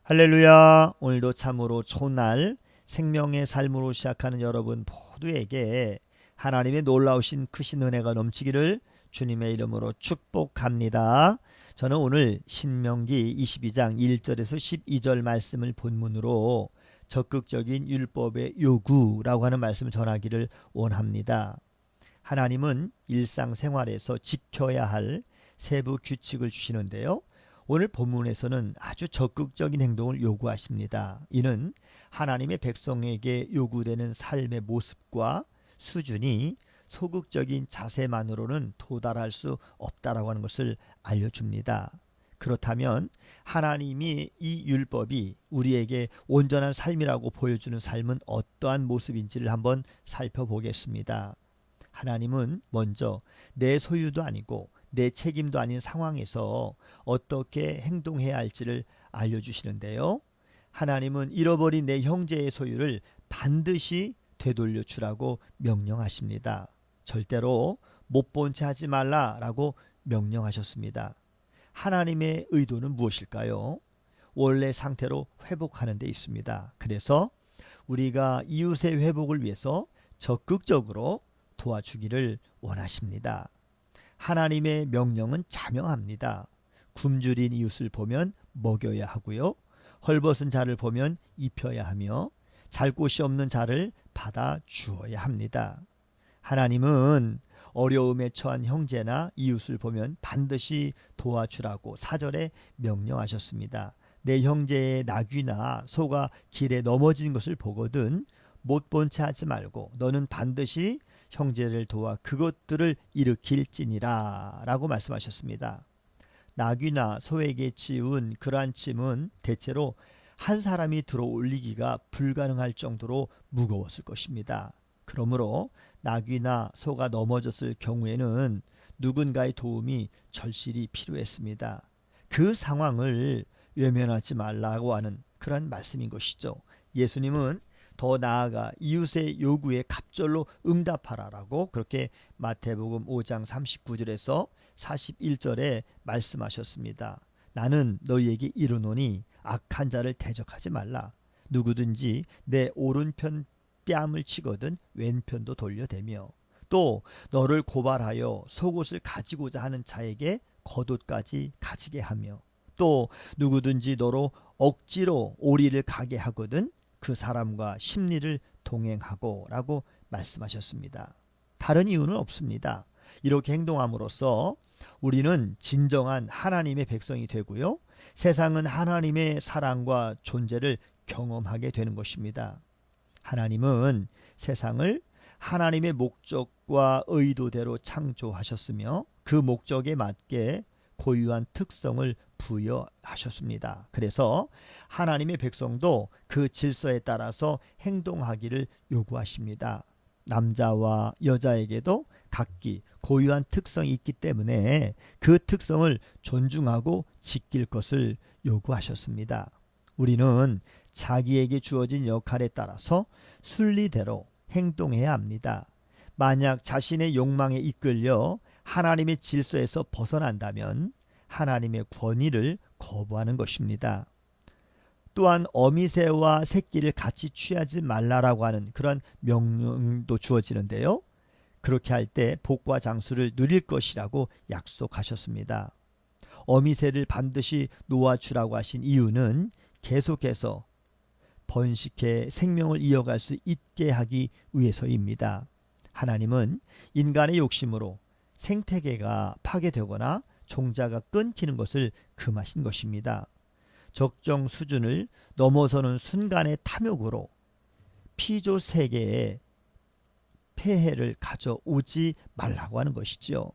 할렐루야. 오늘도 참으로 좋은 날 생명의 삶으로 시작하는 여러분 모두에게 하나님의 놀라우신 크신 은혜가 넘치기를 주님의 이름으로 축복합니다. 저는 오늘 신명기 22장 1절에서 12절 말씀을 본문으로 적극적인 율법의 요구라고 하는 말씀을 전하기를 원합니다. 하나님은 일상생활에서 지켜야 할 세부 규칙을 주시는데요. 오늘 본문에서는 아주 적극적인 행동을 요구하십니다. 이는 하나님의 백성에게 요구되는 삶의 모습과 수준이 소극적인 자세만으로는 도달할 수 없다라고 하는 것을 알려줍니다. 그렇다면 하나님이 이 율법이 우리에게 온전한 삶이라고 보여주는 삶은 어떠한 모습인지를 한번 살펴보겠습니다. 하나님은 먼저 내 소유도 아니고 내 책임도 아닌 상황에서 어떻게 행동해야 할지를 알려주시는데요. 하나님은 잃어버린 내 형제의 소유를 반드시 되돌려 주라고 명령하십니다. 절대로 못 본 채 하지 말라라고 명령하셨습니다. 하나님의 의도는 무엇일까요? 원래 상태로 회복하는 데 있습니다. 그래서 우리가 이웃의 회복을 위해서 적극적으로 도와주기를 원하십니다. 하나님의 명령은 자명합니다. 굶주린 이웃을 보면 먹여야 하고요. 헐벗은 자를 보면 입혀야 하며 잘 곳이 없는 자를 받아 주어야 합니다. 하나님은 어려움에 처한 형제나 이웃을 보면 반드시 도와주라고 사절에 명령하셨습니다. 내 형제의 나귀나 소가 길에 넘어진 것을 보거든 못 본 채 하지 말고 너는 반드시 형제를 도와 그것들을 일으킬지니라 라고 말씀하셨습니다. 나귀나 소에게 치운 그러한 짐은 대체로 한 사람이 들어 올리기가 불가능할 정도로 무거웠을 것입니다. 그러므로 나귀나 소가 넘어졌을 경우에는 누군가의 도움이 절실히 필요했습니다. 그 상황을 외면하지 말라고 하는 그런 말씀인 것이죠. 예수님은 더 나아가 이웃의 요구에 갑절로 응답하라라고 그렇게 마태복음 5장 39절에서 41절에 말씀하셨습니다. 나는 너희에게 이르노니 악한 자를 대적하지 말라. 누구든지 내 오른편 뺨을 치거든 왼편도 돌려대며 또 너를 고발하여 속옷을 가지고자 하는 자에게 겉옷까지 가지게 하며 또 누구든지 너로 억지로 오리를 가게 하거든 그 사람과 심리를 동행하고 라고 말씀하셨습니다. 다른 이유는 없습니다. 이렇게 행동함으로써 우리는 진정한 하나님의 백성이 되고요. 세상은 하나님의 사랑과 존재를 경험하게 되는 것입니다. 하나님은 세상을 하나님의 목적과 의도대로 창조하셨으며 그 목적에 맞게 고유한 특성을 부여하셨습니다. 그래서 하나님의 백성도 그 질서에 따라서 행동하기를 요구하십니다. 남자와 여자에게도 각기 고유한 특성이 있기 때문에 그 특성을 존중하고 지킬 것을 요구하셨습니다. 우리는 자기에게 주어진 역할에 따라서 순리대로 행동해야 합니다. 만약 자신의 욕망에 이끌려 하나님의 질서에서 벗어난다면 하나님의 권위를 거부하는 것입니다. 또한 어미새와 새끼를 같이 취하지 말라라고 하는 그런 명령도 주어지는데요. 그렇게 할 때 복과 장수를 누릴 것이라고 약속하셨습니다. 어미새를 반드시 놓아주라고 하신 이유는 계속해서 번식해 생명을 이어갈 수 있게 하기 위해서입니다. 하나님은 인간의 욕심으로 생태계가 파괴되거나 종자가 끊기는 것을 금하신 것입니다. 적정 수준을 넘어서는 순간의 탐욕으로 피조 세계에 폐해를 가져오지 말라고 하는 것이지요.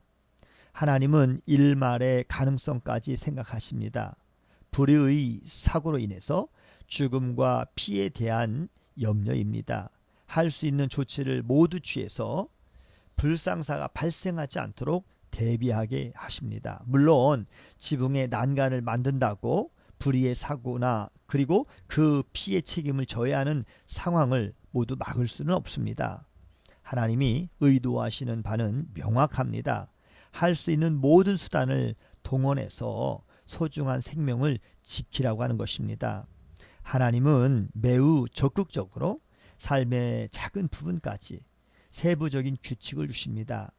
하나님은 일말의 가능성까지 생각하십니다. 불의의 사고로 인해서 죽음과 피에 대한 염려입니다. 할 수 있는 조치를 모두 취해서 불상사가 발생하지 않도록 대비하게 하십니다. 물론 지붕에 난간을 만든다고 불의의 사고나 그리고 그 피해 책임을 져야 하는 상황을 모두 막을 수는 없습니다. 하나님이 의도하시는 바는 명확합니다. 할 수 있는 모든 수단을 동원해서 소중한 생명을 지키라고 하는 것입니다. 하나님은 매우 적극적으로 삶의 작은 부분까지 세부적인 규칙을 주십니다.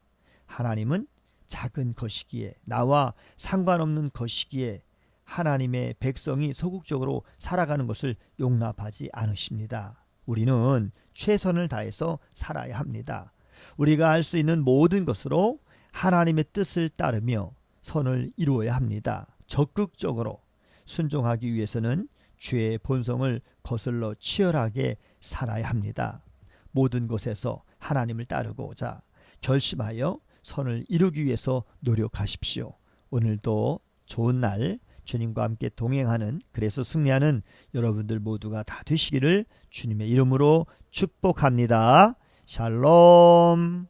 하나님은 작은 것이기에, 나와 상관없는 것이기에 하나님의 백성이 소극적으로 살아가는 것을 용납하지 않으십니다. 우리는 최선을 다해서 살아야 합니다. 우리가 할 수 있는 모든 것으로 하나님의 뜻을 따르며 선을 이루어야 합니다. 적극적으로 순종하기 위해서는 죄의 본성을 거슬러 치열하게 살아야 합니다. 모든 것에서 하나님을 따르고자 결심하여 선을 이루기 위해서 노력하십시오. 오늘도 좋은 날 주님과 함께 동행하는, 그래서 승리하는 여러분들 모두가 다 되시기를 주님의 이름으로 축복합니다. 샬롬.